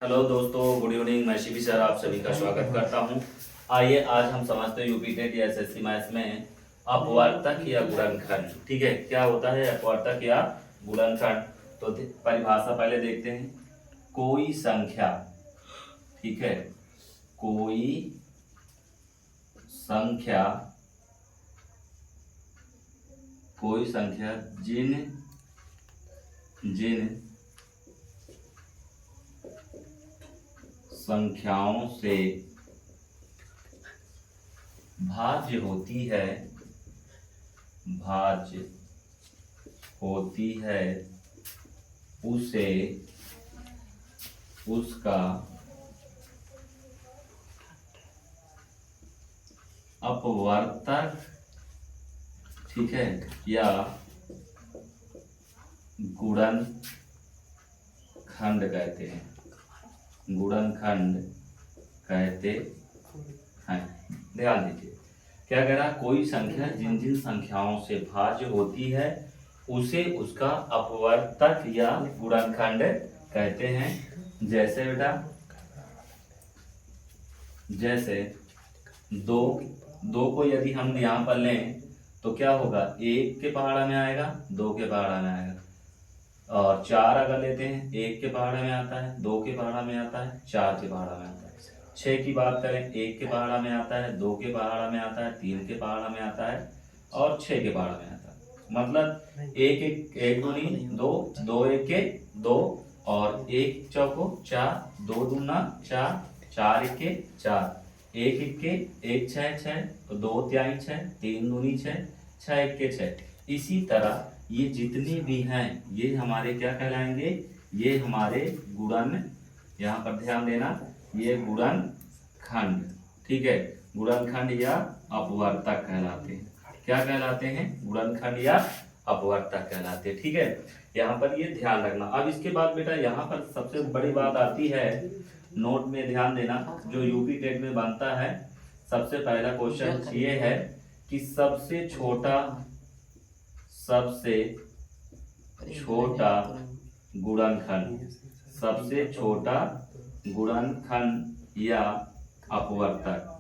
Hello दोस्तों, good evening. मैं Shivi sir आप सभी का स्वागत करता हूं। आइए आज हम समझते हैं यूपी टेट या एसएससी मैथ्स में अपवर्तक या गुणनखंड। ठीक है, क्या होता है अपवर्तक या गुणनखंड? तो परिभाषा पहले देखते हैं। कोई संख्या, ठीक है, कोई संख्या, कोई संख्या जिन जिन संख्याओं से भाज्य होती है, भाज्य होती है, उसे उसका अपवर्तक, ठीक है, या गुणनखंड कहते हैं, गुणनखंड कहते हैं। ध्यान दीजिए, क्या कह रहा? कोई संख्या जिन जिन संख्याओं से भाज्य होती है उसे उसका अपवर्तक या गुणनखंड कहते हैं। जैसे बेटा, जैसे दो को यदि हम यहाँ पर लें तो क्या होगा? एक के पहाड़ा में आएगा, दो के पहाड़ा में आएगा। और चार अगर लेते हैं, एक के पहाड़ा में आता है, दो के पहाड़ा में आता है, चार के पहाड़ा में आता है। छह की बात करें, एक के पहाड़ा में आता है, दो के पहाड़ा में आता है, तीन के पहाड़ा में आता है और छह के पहाड़ा में आता है। मतलब एक दूनी दो, दो एक के दो, और एक चौको चार, दो दूना चार, चार एक के चार, एक के एक छः छः, तो दो त्याई छः, तीन दूनी छः, छः एक के छः। इसी तरह ये जितने भी हैं ये हमारे क्या कहलाएंगे? ये हमारे गुणन, यहाँ पर ध्यान देना, ये गुणनखंड, ठीक है, गुणनखंड या अपवर्तक कहलाते हैं। क्या कहलाते हैं? गुणनखंड या अपवर्तक कहलाते हैं। ठीक है, यहाँ पर ये ध्यान रखना। अब इसके बाद बेटा यहाँ पर सबसे बड़ी बात आती है, नोट में ध्यान देना, जो यूपी टेट में बनता है। सबसे पहला क्वेश्चन ये है कि सबसे छोटा गुणनखंड, सबसे छोटा गुणनखंड या अपवर्तक,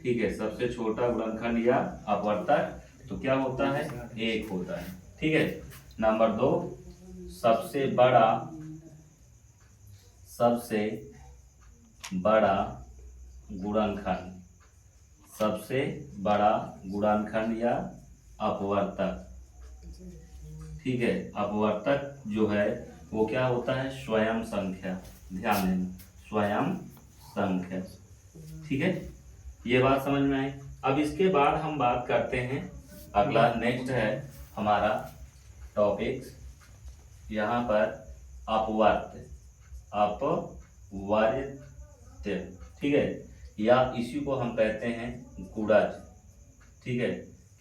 ठीक है, सबसे छोटा गुणनखंड या अपवर्तक तो क्या होता है? एक होता है। ठीक है, नंबर दो, सबसे बड़ा गुणनखंड, सबसे बड़ा गुणनखंड या अपवर्तक, ठीक है, अपवर्तक जो है वो क्या होता है? स्वयं संख्या। ध्यान देना, स्वयं संख्या। ठीक है, ये बात समझ में आई। अब इसके बाद हम बात करते हैं, अगला नेक्स्ट है हमारा टॉपिक, यहाँ पर अपवर्त, ठीक है, या इसी को हम कहते हैं गुणज। ठीक है,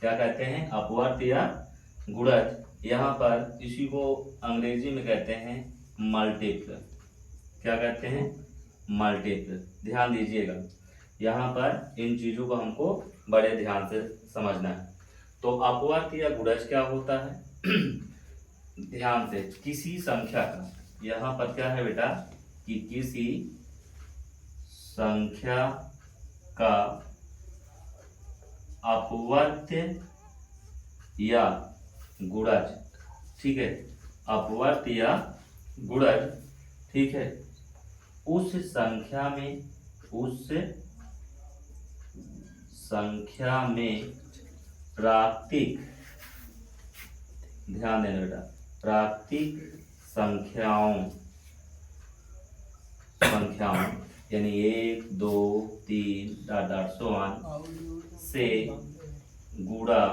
क्या कहते हैं? अपवर्त या गुणज। यहाँ पर इसी को अंग्रेजी में कहते हैं मल्टीपल। क्या कहते हैं? मल्टीपल। ध्यान दीजिएगा, यहाँ पर इन चीजों को हमको बड़े ध्यान से समझना है। तो अपवर्त या गुणज क्या होता है? ध्यान से, किसी संख्या का, यहाँ पर क्या है बेटा कि किसी संख्या का अपवर्त या गुणज, ठीक है, अपवर्त या गुणज, ठीक है, उस संख्या में प्राकृतिक, ध्यान देना बेटा, प्राकृतिक संख्याओं यानी एक दो तीन डॉट डॉट सो ऑन से गुणा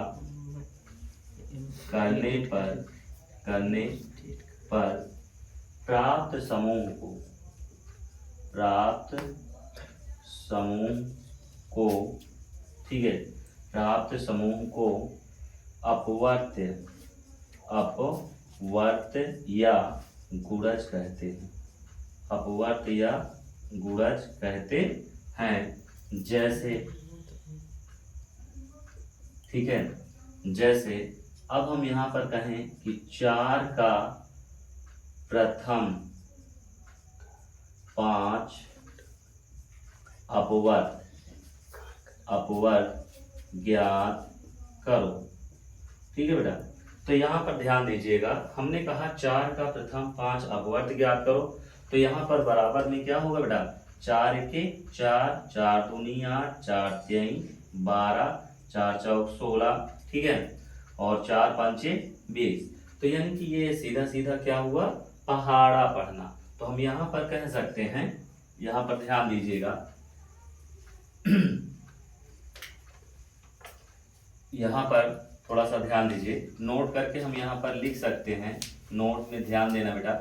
करने पर प्राप्त समूह को, ठीक है, प्राप्त समूह को अपवर्त या गुणज कहते हैं। अपवर्त या गुणज कहते हैं। जैसे, ठीक है, जैसे अब हम यहाँ पर कहें कि 4 का प्रथम 5 अपवर्त ज्ञात करो। ठीक है बेटा, तो यहाँ पर ध्यान दीजिएगा, हमने कहा 4 का प्रथम 5 अपवर्त ज्ञात करो, तो यहाँ पर बराबर में क्या होगा बेटा, 4 एके 4, 4 दूनी 8, 4 तिहाई 12, 4 चौक 16, ठीक है, और 4 पंचे 20। तो यानी कि ये सीधा सीधा क्या हुआ, पहाड़ा पढ़ना। तो हम यहाँ पर कह सकते हैं, यहाँ पर ध्यान दीजिएगा यहाँ पर थोड़ा सा ध्यान दीजिए, नोट करके हम यहाँ पर लिख सकते हैं। नोट में ध्यान देना बेटा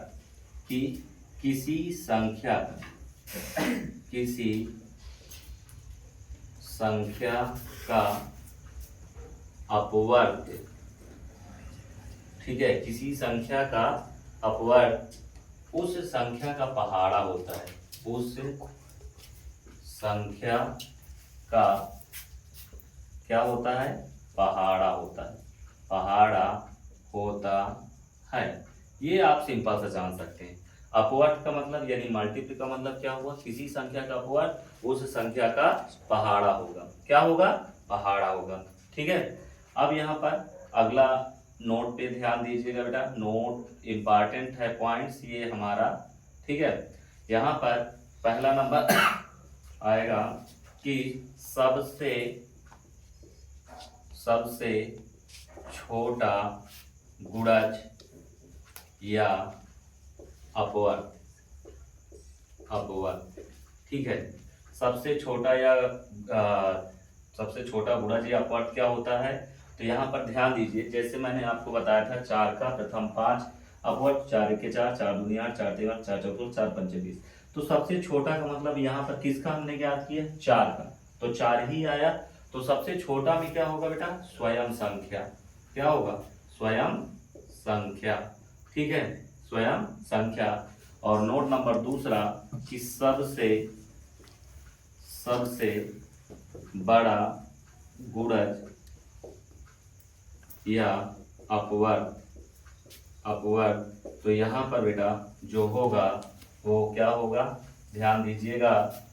कि किसी संख्या का अपवर्त, ठीक है, किसी संख्या का अपवर्त उस संख्या का पहाड़ा होता है, उस संख्या का क्या होता है, पहाड़ा होता है, पहाड़ा होता है। ये आप सिंपल से जान सकते हैं। अपवर्त का मतलब यानी मल्टीप्ल का मतलब क्या हुआ, किसी संख्या का अपवर्त उस संख्या का पहाड़ा होगा। क्या होगा, पहाड़ा होगा। ठीक है, अब यहाँ पर अगला नोट पे ध्यान दीजिएगा बेटा, नोट इंपॉर्टेंट है, पॉइंट्स ये हमारा। ठीक है, यहाँ पर पहला नंबर आएगा कि सबसे छोटा गुणज या अपवर्त। ठीक है, सबसे छोटा या सबसे छोटा गुणज या अपवर्त क्या होता है, तो यहाँ पर ध्यान दीजिए, जैसे मैंने आपको बताया था 4 का प्रथम 5 अपवर्त, 4 एके 4, 4 दूनी 8, 4 तिहाई 4 चौको 4 पंचे 20। तो सबसे छोटा का मतलब यहाँ पर किसका हमने ज्ञात किया, 4 का, तो 4 ही आया। तो सबसे छोटा भी क्या होगा बेटा, स्वयं संख्या। क्या होगा, स्वयं संख्या। ठीक है, स्वयं संख्या। और नोट नंबर दूसरा कि सबसे बड़ा गुणज या अपवर्त। तो यहाँ पर बेटा जो होगा वो क्या होगा, ध्यान दीजिएगा,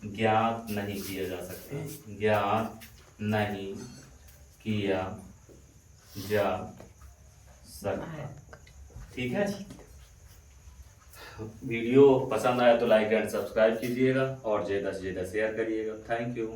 ज्ञात नहीं किया जा सकता, ज्ञात नहीं किया जा सकता। ठीक है, वीडियो पसंद आया तो लाइक एंड सब्सक्राइब कीजिएगा और ज़्यादा से ज़्यादा शेयर करिएगा। Thank you.